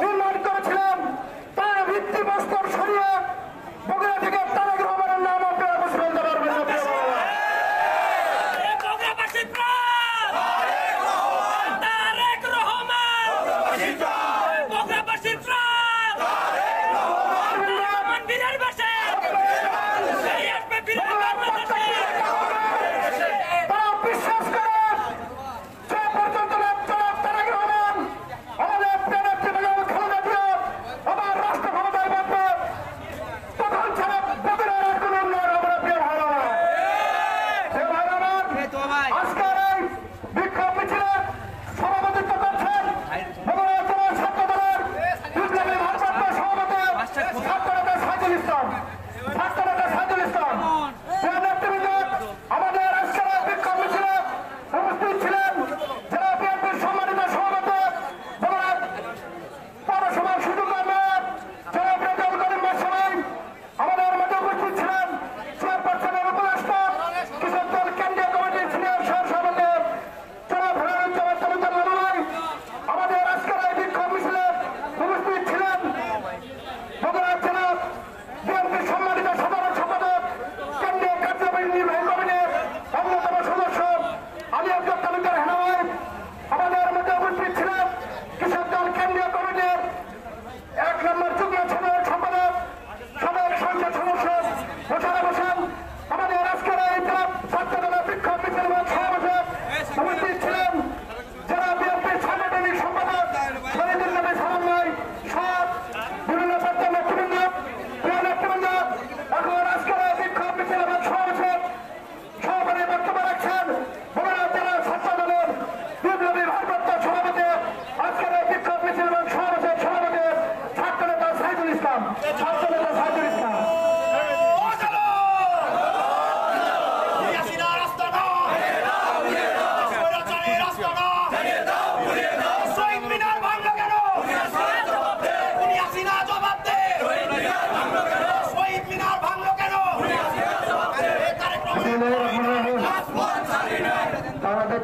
নির্মাণ করেছিলেন তার ভিত্তিপ্রস্তর সরিয়ে বগুড়া থেকে তারেক রহমানের নাম আপনারা ঘোষণা করতে পারবেন না।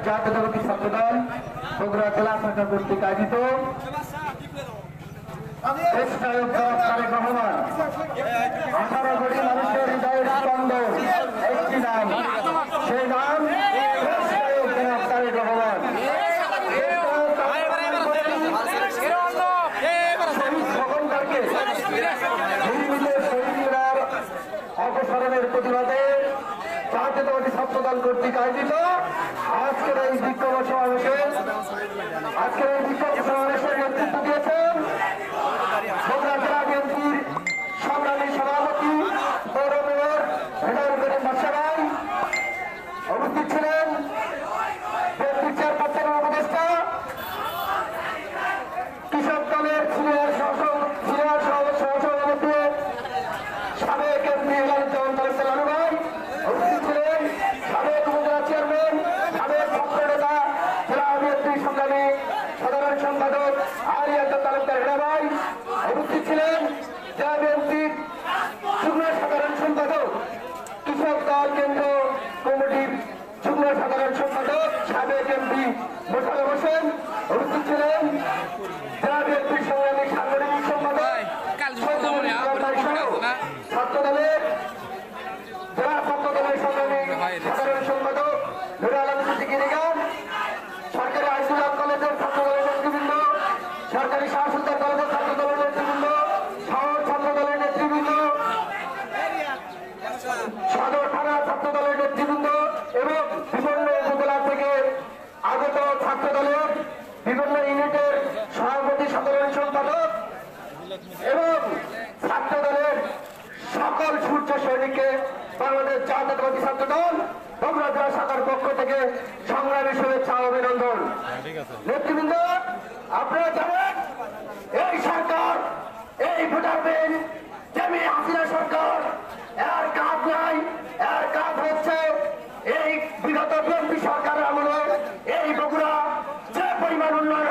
জাতীয়তাবাদী ছাত্রদল বগুড়া জেলা শাখা কর্তৃক আয়োজিত তারেক রহমান 18 কোটি মানুষের হৃদয়ের স্পন্দন, একটি নাম, সেই নাম তারেক রহমান। অপসারণের প্রতিবাদে জাতীয়তাবাদী ছাত্রদল কর্তৃক আয়োজিত আজকের এই বিক্ষোভ সমাবেশের নেতৃত্ব দিয়েছেন বগুড়া জেলা বিএনপির সংগ্রামী সভাপতি পৌর মেয়র হেদায়েত করিম বাদশা ভাই। উপস্থিত ছিলেন বিএনপির চেয়ারপারসন উপদেষ্টা, কৃষক দলের সিনিয়র সহসভাপতি সাবেক এমপি লালুজ্জামান তালুকদার লালু ভাই। উপস্থিত ছিলেন সাবেক উপজেলা চেয়ারম্যান, সাবেক ছাত্র নেতা, জেলা বিএনপি সংগ্রামী সাধারণ সম্পাদক আলিয়াজ্জাদ তালুকদার হেনা ভাই। উপস্থিত ছিলেন জেলা বিএনপির যুগ্ম সাধারণ সম্পাদক, কৃষক দল কেন্দ্র কমিটির যুগ্ম সাধারণ সম্পাদক সাবেক এমপি মোশাররফ হোসেন। উপস্থিত ছিলেন জেলা বিএনপির সংগ্রামী সাংগঠনিক সম্পাদক ছাত্রদলের জেলা ছাত্রদলের সংগ্রামী সাধারণ সম্পাদক নুরুল আলম সিদ্দিকী রিগান, সরকারি আইসুলাম কলেজের ছাত্রদলের নেতৃবৃন্দ, সরকারি শাহ সুলতান কলেজের ছাত্রদলের নেতৃবৃন্দ, শহর ছাত্রদলের নেতৃবৃন্দ, সদর থানা ছাত্রদলের নেতৃবৃন্দ এবং বিভিন্ন উপজেলা থেকে আগত ছাত্রদলের বিভিন্ন ইউনিটের সভাপতি সাধারণ সম্পাদক এবং ছাত্রদলের সকল সূর্য সৈনিককে বাংলাদেশ জাতীয়তাবাদী ছাত্রদল বগুড়া জেলা শাখার পক্ষ থেকে সংগ্রামী শুভেচ্ছা ও অভিনন্দন। নেতৃবৃন্দ, আপনারা জানেন এই সরকার, এই ভোটার বিল যেমনি হাসিনা সরকার, এর কাজ নাই, এর কাজ হচ্ছে এই বিগত বিএনপি সরকারের আমলে এই বগুড়া যে পরিমাণ উন্নয়ন